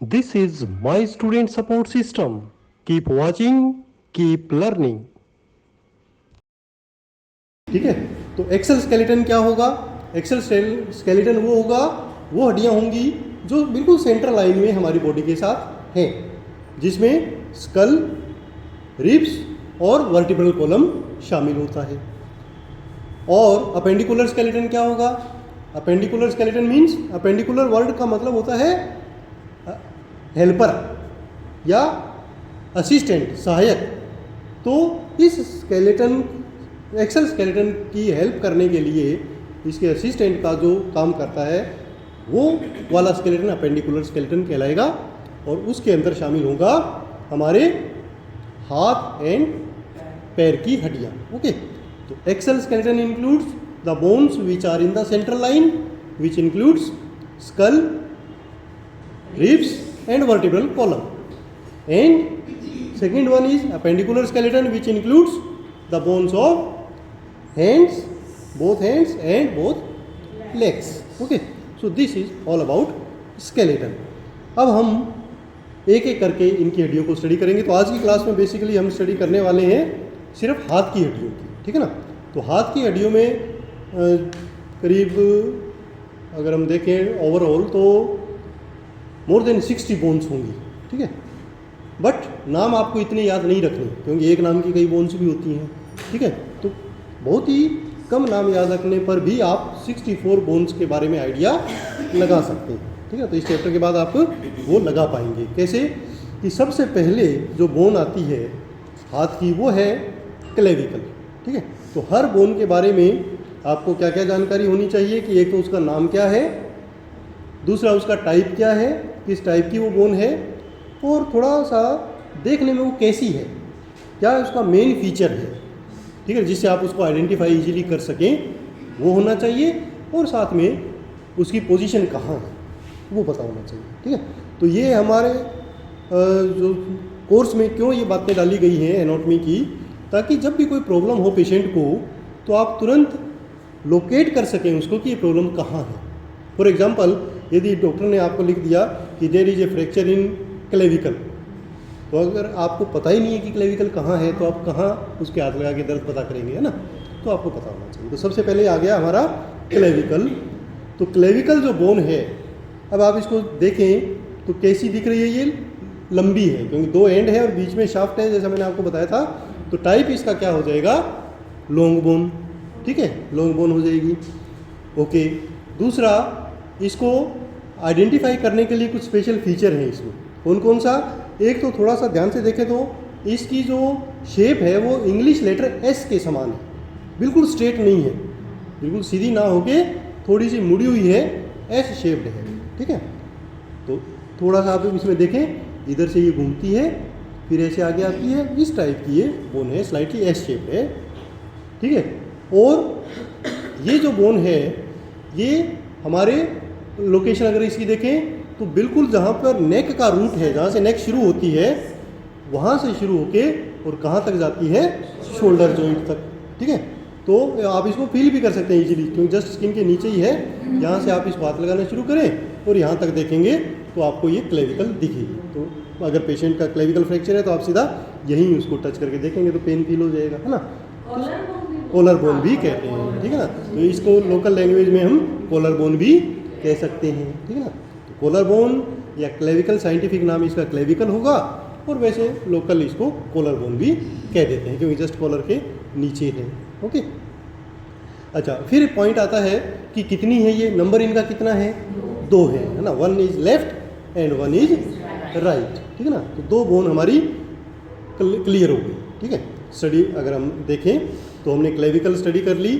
This is my student support system. Keep watching, keep learning. ठीक है, तो axial skeleton क्या होगा? एक्सल स्केलेटन वो होगा, वो हड्डियां होंगी जो बिल्कुल सेंट्रल लाइन में हमारी बॉडी के साथ हैं, जिसमें स्कल, रिब्स और वर्टिब्रल कॉलम शामिल होता है। और अपेंडिकुलर स्केलेटन क्या होगा? Appendicular skeleton means, appendicular word का मतलब होता है हेल्पर या असिस्टेंट, सहायक। तो इस स्केलेटन, एक्सल स्केलेटन की हेल्प करने के लिए इसके असिस्टेंट का जो काम करता है वो वाला स्केलेटन अपेंडिकुलर स्केलेटन कहलाएगा। और उसके अंदर शामिल होगा हमारे हाथ एंड पैर की हड्डियाँ। ओके, तो axial skeleton includes the bones which are in the central line, which includes skull, ribs and vertebral column. And second one is appendicular skeleton, which includes the bones of hands, both hands and both legs. Okay, so this is all about skeleton. अब हम एक एक करके इनकी हड्डियों को study करेंगे। तो आज की क्लास में बेसिकली हम स्टडी करने वाले हैं सिर्फ हाथ की हड्डियों की, ठीक है ना। तो हाथ की हड्डियों में करीब अगर हम देखें ओवरऑल तो मोर देन 60 बोन्स होंगी, ठीक है। बट नाम आपको इतने याद नहीं रखने, क्योंकि एक नाम की कई बोन्स भी होती हैं, ठीक है। तो बहुत ही कम नाम याद रखने पर भी आप 64 बोन्स के बारे में आइडिया लगा सकते हैं, ठीक है। तो इस चैप्टर के बाद आप वो लगा पाएंगे। कैसे? कि सबसे पहले जो बोन आती है हाथ की वो है क्लेविकल, ठीक है। तो हर बोन के बारे में आपको क्या क्या जानकारी होनी चाहिए कि एक तो उसका नाम क्या है, दूसरा उसका टाइप क्या है, किस टाइप की वो बोन है, और थोड़ा सा देखने में वो कैसी है, क्या उसका मेन फीचर है, ठीक है, जिससे आप उसको आइडेंटिफाई इजीली कर सकें, वो होना चाहिए। और साथ में उसकी पोजीशन कहाँ है वो पता होना चाहिए, ठीक है। तो ये हमारे जो कोर्स में क्यों ये बातें डाली गई हैं एनाटॉमी की, ताकि जब भी कोई प्रॉब्लम हो पेशेंट को तो आप तुरंत लोकेट कर सकें उसको कि ये प्रॉब्लम कहाँ है। फॉर एग्जाम्पल, यदि डॉक्टर ने आपको लिख दिया कि there is a fracture in clavicle, तो अगर आपको पता ही नहीं है कि क्लेविकल कहाँ है तो आप कहाँ उसके हाथ लगा के दर्द पता करेंगे, है ना। तो आपको पता होना चाहिए। तो सबसे पहले आ गया हमारा क्लेविकल। तो क्लेविकल जो बोन है, अब आप इसको देखें तो कैसी दिख रही है? ये लंबी है क्योंकि दो एंड है और बीच में शाफ्ट है, जैसा मैंने आपको बताया था। तो टाइप इसका क्या हो जाएगा? लॉन्ग बोन, ठीक है, लॉन्ग बोन हो जाएगी। ओके, दूसरा, इसको आइडेंटिफाई करने के लिए कुछ स्पेशल फीचर हैं इसमें। कौन कौन सा? एक तो थोड़ा सा ध्यान से देखें तो इसकी जो शेप है वो इंग्लिश लेटर एस के समान है, बिल्कुल स्ट्रेट नहीं है, बिल्कुल सीधी ना होके थोड़ी सी मुड़ी हुई है, एस शेप्ड है, ठीक है। तो थोड़ा सा आप इसमें देखें, इधर से ये घूमती है फिर ऐसे आगे आती है, इस टाइप की ये बोन है, स्लाइटली एस शेप है, ठीक है। और ये जो बोन है ये हमारे लोकेशन अगर इसकी देखें तो बिल्कुल जहाँ पर नेक का रूट है, जहाँ से नेक शुरू होती है वहाँ से शुरू होके और कहाँ तक जाती है? शोल्डर जॉइंट तक, ठीक है। तो आप इसको फील भी कर सकते हैं इजीली, क्योंकि जस्ट स्किन के नीचे ही है। यहाँ से आप इसको हाथ लगाना शुरू करें और यहाँ तक देखेंगे तो आपको ये क्लेविकल दिखेगी। तो अगर पेशेंट का क्लेविकल फ्रैक्चर है तो आप सीधा यहीं उसको टच करके देखेंगे तो पेन फील हो जाएगा, है ना। कॉलर बोन भी कहते हैं, ठीक है ना। तो इसको लोकल लैंग्वेज में हम कॉलर बोन भी कह सकते हैं, ठीक है ना। तो कॉलर बोन या क्लेविकल, साइंटिफिक नाम इसका क्लेविकल होगा, और वैसे लोकल इसको कॉलर बोन भी कह देते हैं क्योंकि जस्ट कॉलर के नीचे है। ओके, अच्छा, फिर पॉइंट आता है कि कितनी है ये, नंबर इनका कितना है? 2 है ना। 1 is left and 1 is right, ठीक है ना। तो 2 बोन हमारी क्लियर हो गई, ठीक है। स्टडी अगर हम देखें तो हमने क्लेविकल स्टडी कर ली,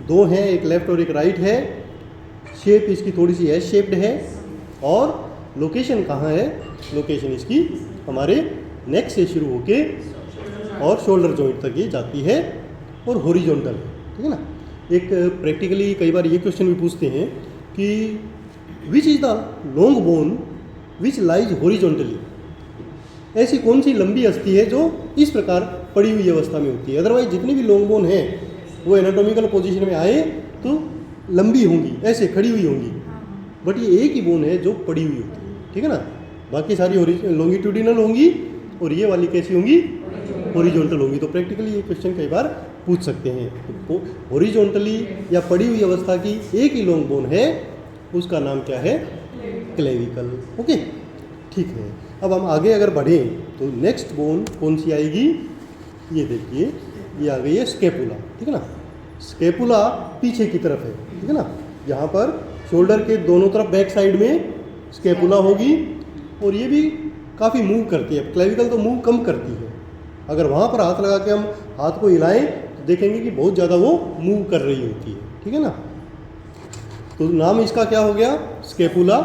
2 हैं, एक लेफ्ट और एक राइट है। शेप इसकी थोड़ी सी एस शेप्ड है, और लोकेशन कहाँ है? लोकेशन इसकी हमारे नेक से शुरू होके और शोल्डर जॉइंट तक ये जाती है और हॉरिजॉन्टल है, ठीक है ना। एक प्रैक्टिकली कई बार ये क्वेश्चन भी पूछते हैं कि which is the long bone which lies horizontally, ऐसी कौन सी लंबी अस्थि है जो इस प्रकार पड़ी हुई अवस्था में होती है। अदरवाइज जितनी भी लॉन्ग बोन है वो एनाटॉमिकल पोजीशन में आए तो लंबी होंगी, ऐसे खड़ी हुई होंगी, बट ये एक ही बोन है जो पड़ी हुई होती है, ठीक है ना। बाकी सारी लॉन्गिट्यूडिनल होंगी और ये वाली कैसी होंगी, हॉरिजॉन्टल होंगी। तो प्रैक्टिकली ये क्वेश्चन कई बार पूछ सकते हैं। तो हॉरिजॉन्टली या पड़ी हुई अवस्था की एक ही लॉन्ग बोन है, उसका नाम क्या है, क्लेविकल। ओके, ठीक है। अब हम आगे अगर बढ़ें तो नेक्स्ट बोन कौन सी आएगी, ये देखिए, ये आ गई है स्केपुला। ठीक है ना, स्केपुला पीछे की तरफ है। ठीक है ना, यहाँ पर शोल्डर के दोनों तरफ बैक साइड में स्केपुला होगी और ये भी काफ़ी मूव करती है। क्लेविकल तो मूव कम करती है। अगर वहाँ पर हाथ लगा के हम हाथ को हिलाएं तो देखेंगे कि बहुत ज़्यादा वो मूव कर रही होती है। ठीक है ना, तो नाम इसका क्या हो गया, स्केपुला।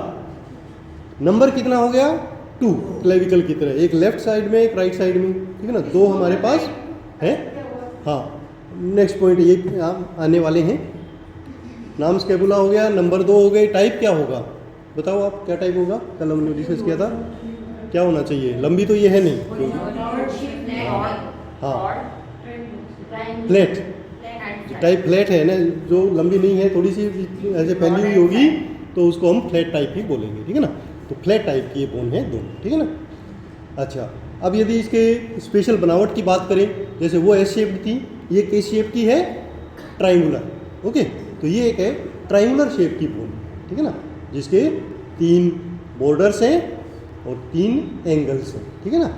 नंबर कितना हो गया, 2, क्लेविकल की तरह, एक लेफ्ट साइड में एक राइट साइड में। ठीक है ना, 2 हमारे पास है। हाँ, नेक्स्ट पॉइंट ये आने वाले हैं। नाम स्केपुला हो गया, नंबर 2 हो गए। टाइप क्या होगा बताओ आप, क्या टाइप होगा, कल हमने डिस्कस किया था, क्या होना चाहिए, लंबी तो ये है नहीं, हाँ फ्लैट, टाइप फ्लैट है ना, जो लंबी नहीं है, थोड़ी सी ऐसे फैली हुई होगी तो उसको हम फ्लैट टाइप ही बोलेंगे। ठीक है ना, तो फ्लैट टाइप की ये बोन है दोनों। ठीक है ना, अच्छा, अब यदि इसके स्पेशल बनावट की बात करें, जैसे वो एस शेप्ड थी, ये किस शेप की है, ट्राइंगुलर। ओके, तो ये एक है ट्राइंगुलर शेप की बोन। ठीक है ना, जिसके 3 बॉर्डर्स हैं और 3 एंगल्स हैं। ठीक है ना,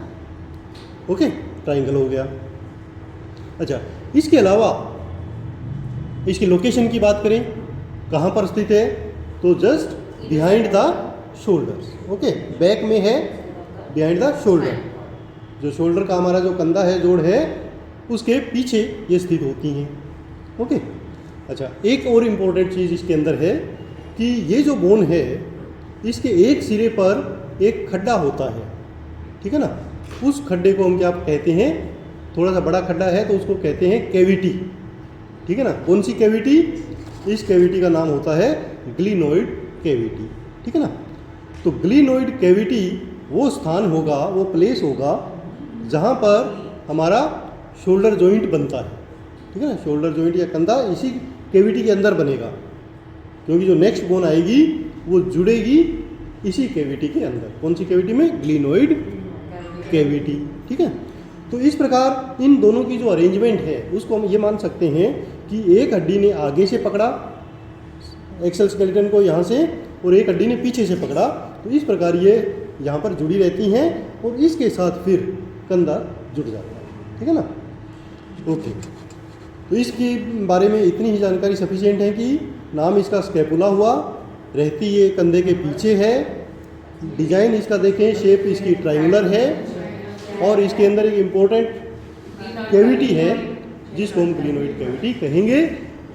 ओके, ट्राइंगल हो गया। अच्छा, इसके अलावा इसकी लोकेशन की बात करें, कहाँ पर स्थित है, तो just behind the shoulders. Okay, back में है, बिहाइंड द शोल्डर, जो शोल्डर का हमारा जो कंधा है, जोड़ है, उसके पीछे ये स्थित होती हैं। ओके, अच्छा, एक और इम्पोर्टेंट चीज़ इसके अंदर है कि ये जो बोन है, इसके एक सिरे पर एक खड्डा होता है। ठीक है ना, उस खड्डे को हम क्या कहते हैं, थोड़ा सा बड़ा खड्डा है तो उसको कहते हैं कैविटी। ठीक है ना, कौन सी कैविटी, इस कैविटी का नाम होता है ग्लिनोइड कैविटी। ठीक है ना, तो ग्लिनोइड कैविटी वो स्थान होगा, वो प्लेस होगा जहाँ पर हमारा शोल्डर जॉइंट बनता है। ठीक है ना, शोल्डर जॉइंट या कंधा इसी कैविटी के अंदर बनेगा, क्योंकि जो नेक्स्ट बोन आएगी वो जुड़ेगी इसी कैविटी के अंदर। कौन सी कैविटी में, ग्लिनोइड कैविटी। ठीक है, तो इस प्रकार इन दोनों की जो अरेंजमेंट है उसको हम ये मान सकते हैं कि एक हड्डी ने आगे से पकड़ा एक्सल स्केलेटन को यहाँ से, और एक हड्डी ने पीछे से पकड़ा, तो इस प्रकार ये यहाँ पर जुड़ी रहती हैं और इसके साथ फिर कंधा जुड़ जाता है। ठीक है ना, ओके, तो इसके बारे में इतनी ही जानकारी सफिशिएंट है कि नाम इसका स्केपुला हुआ, रहती ये कंधे के पीछे है, डिजाइन इसका देखें, शेप इसकी ट्रायंगुलर है, और इसके अंदर एक इम्पोर्टेंट कैविटी है जिसको हम ग्लिनोइड कैविटी कहेंगे,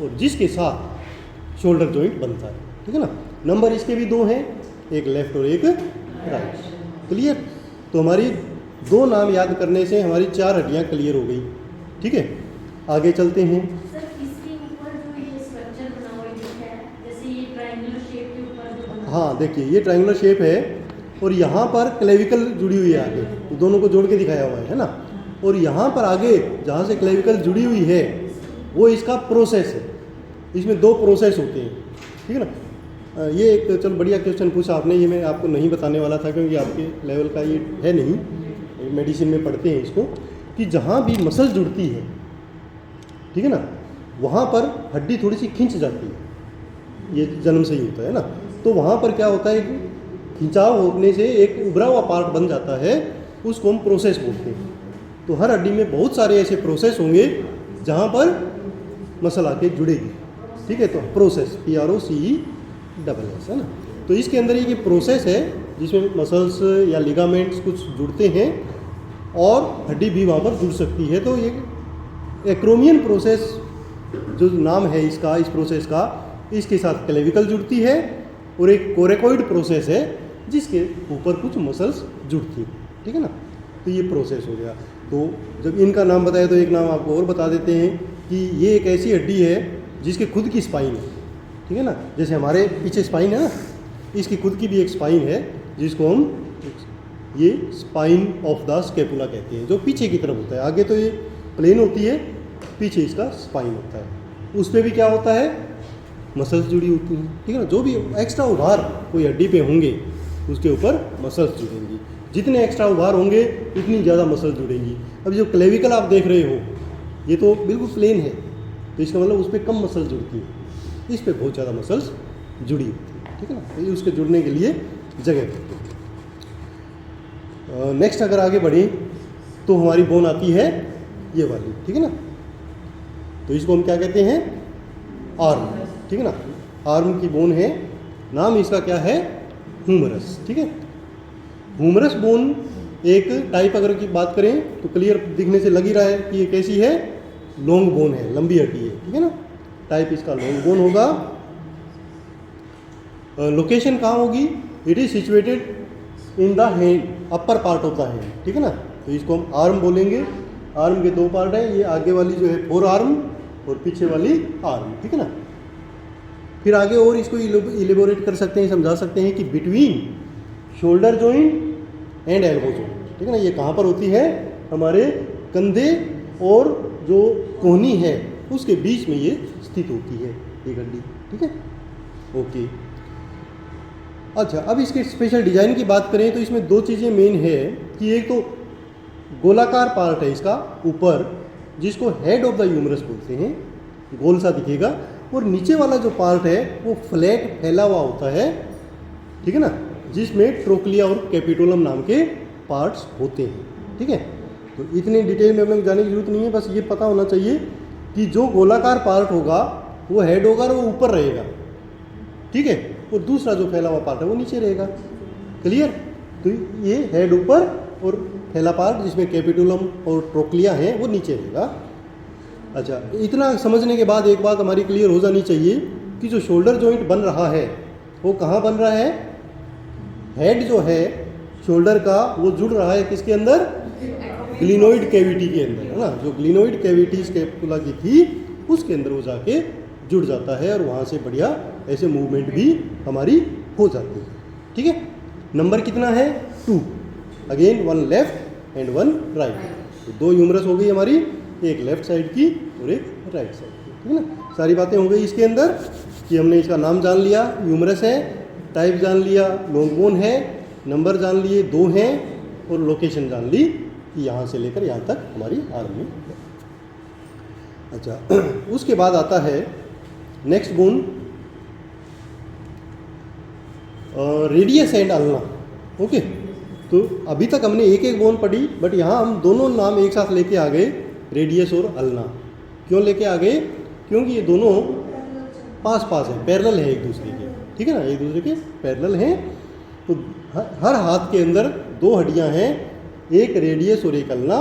और जिसके साथ शोल्डर जॉइंट बनता है। ठीक है ना, नंबर इसके भी 2 हैं, एक लेफ्ट और एक राइट। क्लियर, तो हमारी 2 नाम याद करने से हमारी 4 हड्डियाँ क्लियर हो गई। ठीक है, आगे चलते हैं। सर, इसके ऊपर जो ये स्ट्रक्चर बना हुआ है, जैसे ये ट्रायंगुलर शेप के ऊपर जो बना, हाँ देखिए, ये ट्रायंगुलर शेप है और यहाँ पर क्लेविकल जुड़ी हुई है आगे, तो दोनों को जोड़ के दिखाया हुआ है ना, और यहाँ पर आगे जहाँ से क्लेविकल जुड़ी हुई है वो इसका प्रोसेस है। इसमें 2 प्रोसेस होते हैं। ठीक है ना, ये एक चल बढ़िया क्वेश्चन पूछा आपने, ये मैं आपको नहीं बताने वाला था क्योंकि आपके लेवल का ये है नहीं, मेडिसिन में पढ़ते हैं इसको, कि जहाँ भी मसल जुड़ती है, ठीक है ना, वहाँ पर हड्डी थोड़ी सी खिंच जाती है, ये जन्म से ही होता है ना, तो वहाँ पर क्या होता है, खिंचाव होने से एक उभरा हुआ पार्ट बन जाता है, उसको हम प्रोसेस बोलते हैं। तो हर हड्डी में बहुत सारे ऐसे प्रोसेस होंगे जहाँ पर मसल आके जुड़ेगी। ठीक है, तो प्रोसेस PROCESS है ना, तो इसके अंदर ये प्रोसेस है जिसमें मसल्स या लिगामेंट्स कुछ जुड़ते हैं और हड्डी भी वहाँ पर जुड़ सकती है। तो ये एक्रोमियन प्रोसेस जो नाम है इसका, इस प्रोसेस का, इसके साथ क्लेविकल जुड़ती है, और एक कोरेकोइड प्रोसेस है जिसके ऊपर कुछ मसल्स जुड़ती हैं। ठीक है ना, तो ये प्रोसेस हो गया। तो जब इनका नाम बताया तो एक नाम आपको और बता देते हैं कि ये एक ऐसी हड्डी है जिसके खुद की स्पाइन है। ठीक है ना, जैसे हमारे पीछे स्पाइन है ना, इसकी खुद की भी एक स्पाइन है जिसको हम ये स्पाइन ऑफ द स्केपुला कहते हैं, जो पीछे की तरफ होता है। आगे तो ये प्लेन होती है, पीछे इसका स्पाइन होता है। उस पर भी क्या होता है, मसल्स जुड़ी होती हैं। ठीक है ना, जो भी एक्स्ट्रा उभार कोई हड्डी पे होंगे उसके ऊपर मसल्स जुड़ेंगी। जितने एक्स्ट्रा उभार होंगे उतनी ज़्यादा मसल्स जुड़ेंगी। अब जो क्लेविकल आप देख रहे हो ये तो बिल्कुल प्लेन है, तो इसका मतलब उस पर कम मसल्स जुड़ती है, इस पर बहुत ज़्यादा मसल्स जुड़ी होती है, ठीक है ना। तो ये उसके जुड़ने के लिए जगह होती है। नेक्स्ट अगर आगे बढ़ें तो हमारी बोन आती है ये वाली, ठीक है ना। तो इसको हम क्या कहते हैं, आर्म, ठीक है ना। आर्म की बोन है, नाम इसका क्या है, ह्यूमरस, ठीक है। ह्यूमरस बोन एक टाइप अगर की बात करें तो क्लियर दिखने से लग ही रहा है कि ये कैसी है, लॉन्ग बोन है, लंबी हड्डी है, ठीक है ना। टाइप इसका लॉन्ग बोन होगा। लोकेशन कहाँ होगी, it is situated in the hand, upper part of the hand, ठीक है ना। तो इसको हम आर्म बोलेंगे। आर्म के दो पार्ट हैं, ये आगे वाली जो है फोर आर्म और पीछे वाली आर्म, ठीक है ना। फिर आगे और इसको इलेबोरेट कर सकते हैं, समझा सकते हैं कि between shoulder joint and elbow joint, ठीक है ना, ये कहाँ पर होती है, हमारे कंधे और जो कोहनी है उसके बीच में ये स्थित होती है ये हड्डी, ठीक है। ओके, अच्छा अब इसके स्पेशल डिजाइन की बात करें तो इसमें दो चीज़ें मेन है कि एक तो गोलाकार पार्ट है इसका ऊपर, जिसको हेड ऑफ द ह्यूमरस बोलते हैं, गोल सा दिखेगा, और नीचे वाला जो पार्ट है वो फ्लैट फैला हुआ होता है, ठीक है ना, जिसमें ट्रोक्लिया और कैपिटोलम नाम के पार्ट्स होते हैं, ठीक है। तो इतनी डिटेल में हमें जाने की जरूरत नहीं है, बस ये पता होना चाहिए कि जो गोलाकार पार्ट होगा वो हेड होगा और वो ऊपर रहेगा, ठीक है, और दूसरा जो फैला हुआ पार्ट है वो नीचे रहेगा। क्लियर। तो ये हेड ऊपर और फैला पार्ट जिसमें कैपिटुलम और ट्रोक्लिया है वो नीचे रहेगा। अच्छा, इतना समझने के बाद एक बात हमारी क्लियर हो जानी चाहिए कि जो शोल्डर जॉइंट बन रहा है वो कहाँ बन रहा है, हेड जो है शोल्डर का वो जुड़ रहा है किसके अंदर, ग्लिनोइड कैविटी के अंदर, है ना। जो ग्लिनोइड कैविटी स्कैपुला की थी उसके अंदर वो जाके जुड़ जाता है और वहाँ से बढ़िया ऐसे मूवमेंट भी हमारी हो जाती है, ठीक है। नंबर कितना है, 2, अगेन 1 लेफ्ट एंड 1 राइट। तो 2 ह्यूमरस हो गई हमारी, एक लेफ्ट साइड की और एक राइट साइड की, ठीक है ना। सारी बातें हो गई इसके अंदर कि हमने इसका नाम जान लिया, ह्यूमरस है, टाइप जान लिया, लॉन्ग बोन है, नंबर जान लिए 2 हैं, और लोकेशन जान ली कि यहाँ से लेकर यहाँ तक हमारी आर्म में है। अच्छा, उसके बाद आता है next bone, radius and ulna. Okay, तो अभी तक हमने एक एक बोन पढ़ी, बट यहाँ हम दोनों नाम एक साथ लेके आ गए, रेडियस और अल्ना। क्यों लेके आ गए, क्योंकि ये दोनों पास पास हैं, पैरेलल है एक दूसरे के, ठीक है ना, एक दूसरे के पैरेलल हैं। तो हर हाथ के अंदर 2 हड्डियाँ हैं, एक रेडियस और एक अल्ना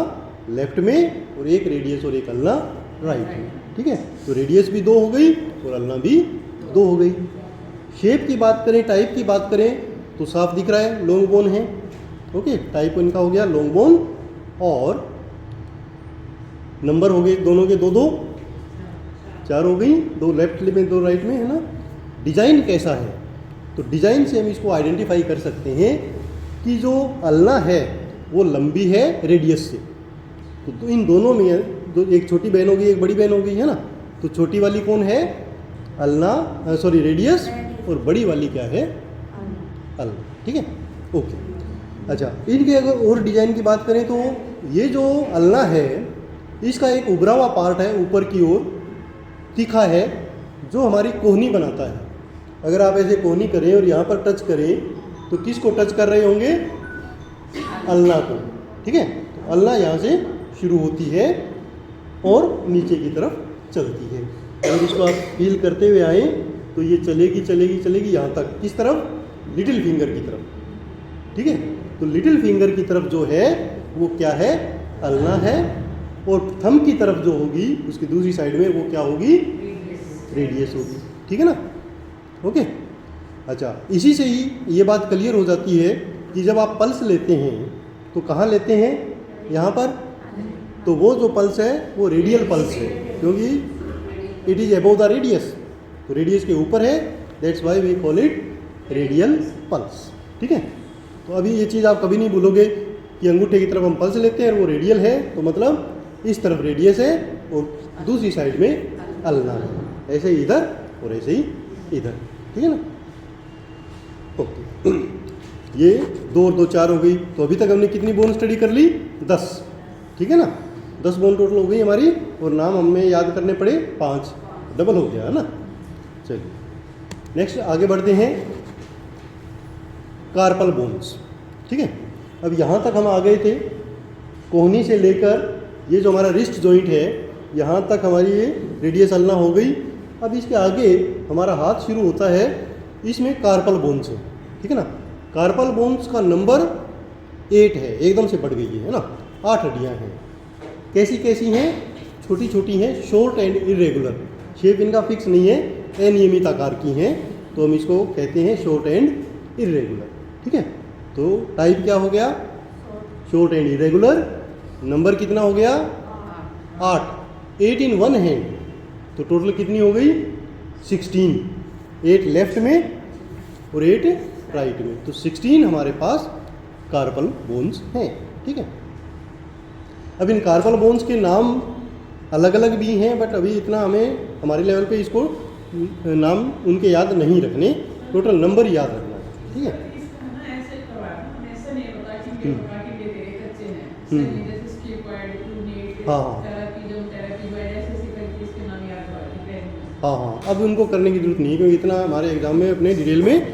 लेफ्ट में और एक रेडियस और एक अल्ना राइट में, ठीक है। तो रेडियस भी 2 हो गई और अल्ना भी 2 हो गई। शेप की बात करें, टाइप की बात करें तो साफ दिख रहा है, लॉन्ग बोन है। ओके, टाइप इनका हो गया लॉन्ग बोन, और नंबर हो गए दोनों के 2-2, 4 हो गई, 2 लेफ्ट में 2 राइट में, है ना। डिजाइन कैसा है, तो डिजाइन से हम इसको आइडेंटिफाई कर सकते हैं कि जो अल्ना है वो लंबी है रेडियस से। तो इन दोनों में एक छोटी बहन होगी एक बड़ी बहन होगी, है ना। तो छोटी वाली कौन है, अल्ना, सॉरी रेडियस, और बड़ी वाली क्या है, अल्ना, ठीक है। ओके, अच्छा इनके अगर और डिजाइन की बात करें तो ये जो अल्ना है इसका एक उभरा हुआ पार्ट है ऊपर की ओर, तीखा है, जो हमारी कोहनी बनाता है। अगर आप ऐसे कोहनी करें और यहाँ पर टच करें तो किसको टच कर रहे होंगे, अल्ना को, ठीक है। तो अल्ना यहाँ से शुरू होती है और नीचे की तरफ चलती है। अगर इसको आप फील करते हुए आए तो ये चलेगी चलेगी चलेगी यहाँ तक, किस तरफ, लिटिल फिंगर की तरफ, ठीक है। तो लिटिल फिंगर की तरफ जो है वो क्या है, अल्ना है, और थंब की तरफ जो होगी उसकी दूसरी साइड में वो क्या होगी, रेडियस होगी, ठीक है ना। ओके, अच्छा इसी से ही ये बात क्लियर हो जाती है कि जब आप पल्स लेते हैं तो कहाँ लेते हैं, यहाँ पर, तो वो जो पल्स है वो रेडियल पल्स है, क्योंकि it is above the radius, तो रेडियस के ऊपर है, that's why we call it radial pulse, ठीक है। तो अभी ये चीज़ आप कभी नहीं भूलोगे कि अंगूठे की तरफ हम पल्स लेते हैं और वो रेडियल है, तो मतलब इस तरफ रेडियस है और दूसरी साइड में अल्ना है, ऐसे ही इधर और ऐसे ही इधर, ठीक है ना। ओके, ये 2 और 2 4 हो गई। तो अभी तक हमने कितनी बोन स्टडी कर ली? 10, ठीक है ना। 10 बोन टोटल हो गई हमारी, और नाम हमें याद करने पड़े 5, डबल हो गया है ना। चलिए नेक्स्ट आगे बढ़ते हैं, कार्पल बोन्स, ठीक है। अब यहाँ तक हम आ गए थे, कोहनी से लेकर ये जो हमारा रिस्ट जॉइंट है यहाँ तक हमारी ये रेडियस अल्ना हो गई। अब इसके आगे हमारा हाथ शुरू होता है, इसमें कार्पल बोन्स है, ठीक है ना। कार्पल बोन्स का नंबर 8 है, एकदम से बढ़ गई है ना। 8 हड्डियाँ हैं। कैसी कैसी हैं? छोटी छोटी हैं, शॉर्ट एंड इरेगुलर, शेप इनका फिक्स नहीं है, अनियमित आकार की हैं, तो हम इसको कहते हैं शॉर्ट एंड इरेगुलर, ठीक है। तो टाइप क्या हो गया? Short and irregular. नंबर कितना हो गया? 8। 8 इन वन हैंड, तो टोटल कितनी हो गई? 16। 8 लेफ्ट में और 8 राइट में, तो 16 हमारे पास कार्पल बोन्स हैं, ठीक है। अब इन कार्पल बोन्स के नाम अलग अलग भी हैं, बट अभी इतना हमें हमारे लेवल पे इसको नाम उनके याद नहीं रखने, टोटल नंबर याद रखना है, ठीक है। हाँ हाँ, अब उनको करने की जरूरत नहीं है, क्योंकि इतना हमारे एग्जाम में अपने डिटेल में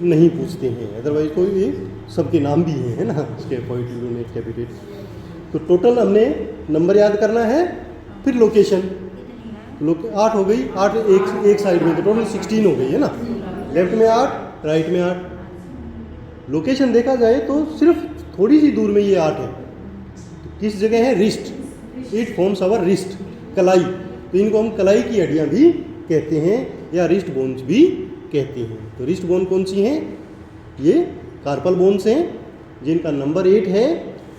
नहीं पूछते हैं। अदरवाइज कोई भी सबके नाम भी हैं, है ना, स्केपॉइड, लूनेट, कैपिटेट। तो टोटल हमने नंबर याद करना है, फिर लोकेशन। 8 हो गई, 8 एक साइड में, तो टोटल 16 हो गई है ना। लेफ्ट में 8, राइट में 8। लोकेशन देखा जाए तो सिर्फ थोड़ी सी दूर में ये 8 है। तो किस जगह है? Wrist. It forms our wrist, कलाई। तो इनको हम कलाई की हड्डियाँ भी कहते हैं, या रिस्ट बोन्स भी कहते हैं। तो रिस्ट बोन कौन सी हैं? ये कार्पल बोन्स हैं, जिनका नंबर 8 है,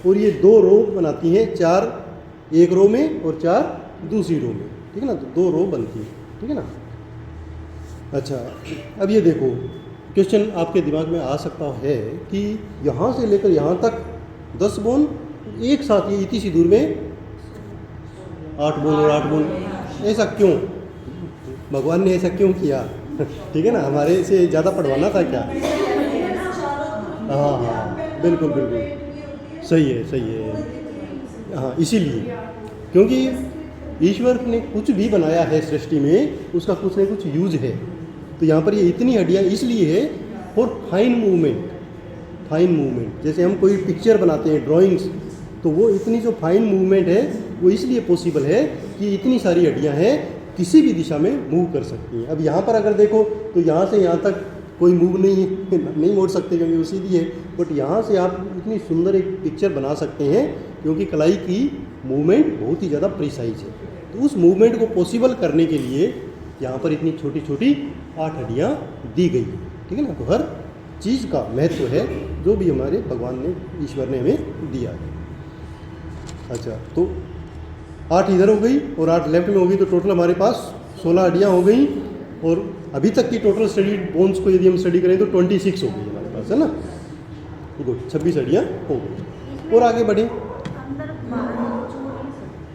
और ये 2 रो बनाती हैं, 4 एक रो में और 4 दूसरी रो में, ठीक है ना। तो 2 रो बनती है, ठीक है ना। अच्छा, अब ये देखो, क्वेश्चन आपके दिमाग में आ सकता है कि यहाँ से लेकर यहाँ तक 10 बोन एक साथ, ये इतनी सी दूर में 8 बोन और 8 बोन, ऐसा क्यों? भगवान ने ऐसा क्यों किया? ठीक है ना, हमारे से ज़्यादा पढ़वाना था क्या? हाँ हाँ, बिल्कुल बिल्कुल सही है, सही है। हाँ, इसीलिए, क्योंकि ईश्वर ने कुछ भी बनाया है सृष्टि में, उसका कुछ न कुछ यूज है। तो यहाँ पर ये इतनी हड्डियाँ इसलिए है for fine movement. Fine movement, जैसे हम कोई पिक्चर बनाते हैं, ड्राइंग्स, तो वो इतनी जो फाइन मूवमेंट है वो इसलिए पॉसिबल है कि इतनी सारी हड्डियाँ हैं, किसी भी दिशा में मूव कर सकती हैं। अब यहाँ पर अगर देखो तो यहाँ से यहाँ तक कोई मूव नहीं मोड़ सकते, क्योंकि वो सीधी है। बट यहाँ से आप इतनी सुंदर एक पिक्चर बना सकते हैं, क्योंकि कलाई की मूवमेंट बहुत ही ज़्यादा प्रिसाइज है। तो उस मूवमेंट को पॉसिबल करने के लिए यहाँ पर इतनी छोटी छोटी 8 हड्डियाँ दी गई है, ठीक है ना। तो हर चीज़ का महत्व है, जो भी हमारे भगवान ने, ईश्वर ने हमें दिया है। अच्छा, तो 8 इधर हो गई और 8 लेफ्ट में हो गई, तो टोटल हमारे पास 16 हड्डियाँ हो गई। और अभी तक की टोटल स्टडी बोन्स को यदि हम स्टडी करें तो 26 हो गई हमारे पास, है ना। गुड, 26 हड्डियाँ हो गई। और आगे बढ़े,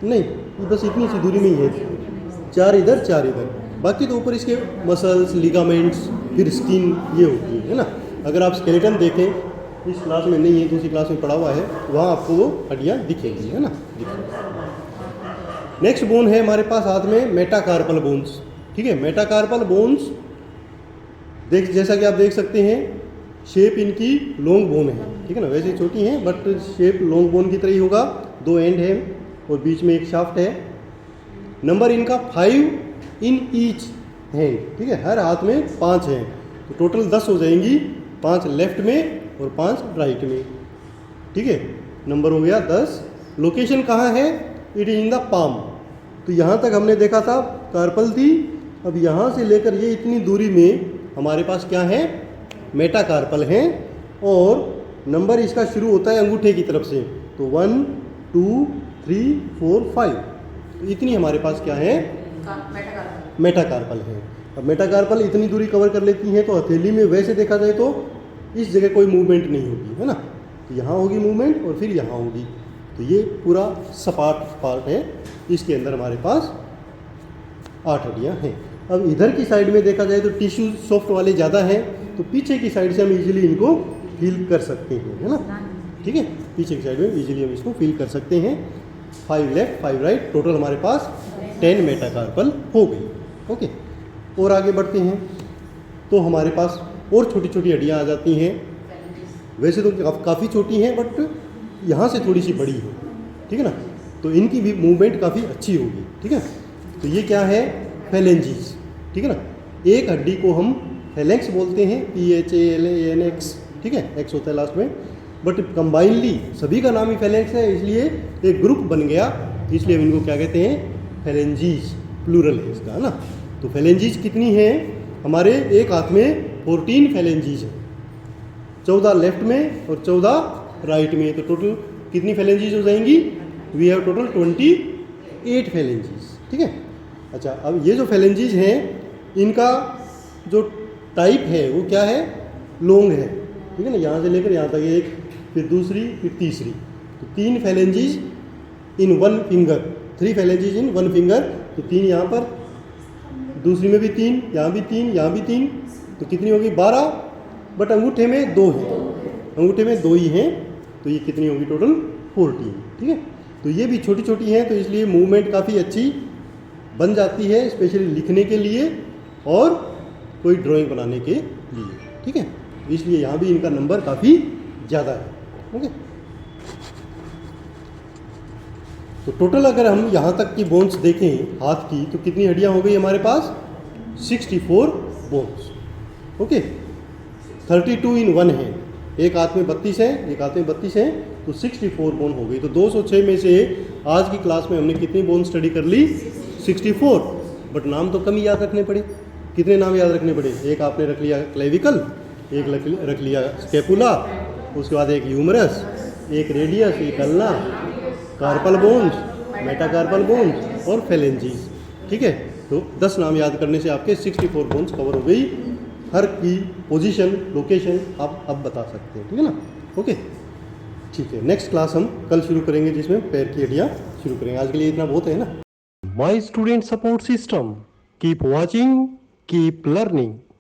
नहीं, बस इतनी सी दूरी में ही है, 4 इधर 4 इधर, बाकी तो ऊपर इसके मसल्स, लिगामेंट्स, फिर स्किन, ये होती है ना। अगर आप स्केलेटन देखें, इस क्लास में नहीं है, दूसरी क्लास में पढ़ा हुआ है, वहाँ आपको वो हड्डियाँ दिखेंगी, है ना। नेक्स्ट बोन है हमारे पास हाथ में मेटाकार्पल बोन्स, ठीक है। मेटाकार्पल बोन्स देख, जैसा कि आप देख सकते हैं, शेप इनकी लॉन्ग बोन है, ठीक है ना। वैसे छोटी हैं बट शेप लॉन्ग बोन की तरह ही होगा। 2 एंड है और बीच में एक शाफ्ट है। नंबर इनका 5 इन ईच हैंड, ठीक है। हर हाथ में 5 हैं, तो टोटल 10 हो जाएंगी, 5 लेफ्ट में और 5 राइट में, ठीक है। नंबर हो गया 10। लोकेशन कहाँ है? It is in the palm. तो यहाँ तक हमने देखा था कार्पल थी, अब यहाँ से लेकर ये इतनी दूरी में हमारे पास क्या है? मेटाकार्पल हैं, और नंबर इसका शुरू होता है अंगूठे की तरफ से, तो 1 2 3 4 5, तो इतनी हमारे पास क्या है? मेटाकार्पल है। अब मेटाकार्पल इतनी दूरी कवर कर लेती हैं, तो हथेली में वैसे देखा जाए तो इस जगह कोई मूवमेंट नहीं होगी, है ना। तो यहाँ होगी मूवमेंट और फिर यहाँ होगी, तो ये पूरा सपाट पार्ट है, इसके अंदर हमारे पास 8 हड्डियाँ हैं। अब इधर की साइड में देखा जाए तो टिश्यू सॉफ्ट वाले ज़्यादा हैं, तो पीछे की साइड से हम इजीली इनको फील कर सकते हैं, है ना, ठीक है। पीछे की साइड में इजीली हम इसको फील कर सकते हैं। 5 लेफ्ट 5 राइट, टोटल हमारे पास 10 मेटाकार्पल हो गई। ओके, और आगे बढ़ते हैं तो हमारे पास और छोटी छोटी हड्डियाँ आ जाती हैं। वैसे तो काफ़ी छोटी हैं बट यहाँ से थोड़ी सी बड़ी है, ठीक है ना, तो इनकी भी मूवमेंट काफ़ी अच्छी होगी, ठीक है। तो ये क्या है, फेलेंजीज, ठीक है ना। एक हड्डी को हम फेलेंक्स बोलते हैं, PHALANX, ठीक है, एक्स होता है लास्ट में, बट कंबाइनली सभी का नाम ही फेलेंक्स है, इसलिए एक ग्रुप बन गया, इसलिए हम इनको क्या कहते हैं, फेलेंजीज, प्लूरल है इसका, है ना। तो फेलेंजीज कितनी हैं हमारे एक हाथ में, 14 फेलेंजीज है, 14 लेफ्ट में और 14 राइट में, तो टोटल कितनी फेलेंजीज हो जाएंगी, वी हैव टोटल 28 फेलेंजीज, ठीक है। अच्छा, अब ये जो फेलेंजीज हैं इनका जो टाइप है वो क्या है, लॉन्ग है, ठीक है ना, यहाँ से लेकर यहाँ तक एक, फिर दूसरी, फिर तीसरी, तो 3 फेलेंजीज इन 1 फिंगर, 3 फेलेंजीज इन 1 फिंगर, तो 3 यहाँ पर, दूसरी में भी 3, यहाँ भी 3, यहाँ भी 3, तो कितनी होगी 12, बट अंगूठे में 2 है, अंगूठे में 2 ही हैं, तो ये कितनी होगी टोटल 14, ठीक है। तो ये भी छोटी छोटी हैं, तो इसलिए मूवमेंट काफ़ी अच्छी बन जाती है, स्पेशली लिखने के लिए और कोई ड्राइंग बनाने के लिए, ठीक है। इसलिए यहाँ भी इनका नंबर काफ़ी ज़्यादा है, ओके। तो टोटल अगर हम यहाँ तक की बोन्स देखें हाथ की, तो कितनी हड्डियाँ हो गई हमारे पास, 64 बोन्स, ओके। 32 इन 1 है, एक हाथ में 32 है, एक हाथ में 32 है, तो 64 बोन हो गई। तो 206 में से आज की क्लास में हमने कितनी बोन स्टडी कर ली, 64, बट नाम तो कम ही याद रखने पड़े। कितने नाम याद रखने पड़े, एक आपने रख लिया क्लेविकल, एक रख लिया स्केपुला, उसके बाद एक ह्यूमरस, एक रेडियस, एक ulna, carpal bones, metacarpal bones और फेलेंजीज, ठीक है। तो 10 नाम याद करने से आपके 64 बोन्स कवर हो गई। हर की पोजीशन, लोकेशन आप अब बता सकते हैं, ठीक है ना, ओके, ठीक है। नेक्स्ट क्लास हम कल शुरू करेंगे, जिसमें पैर की हड्डियाँ शुरू करेंगे। आज के लिए इतना बहुत है ना। My student support system. Keep watching, keep learning.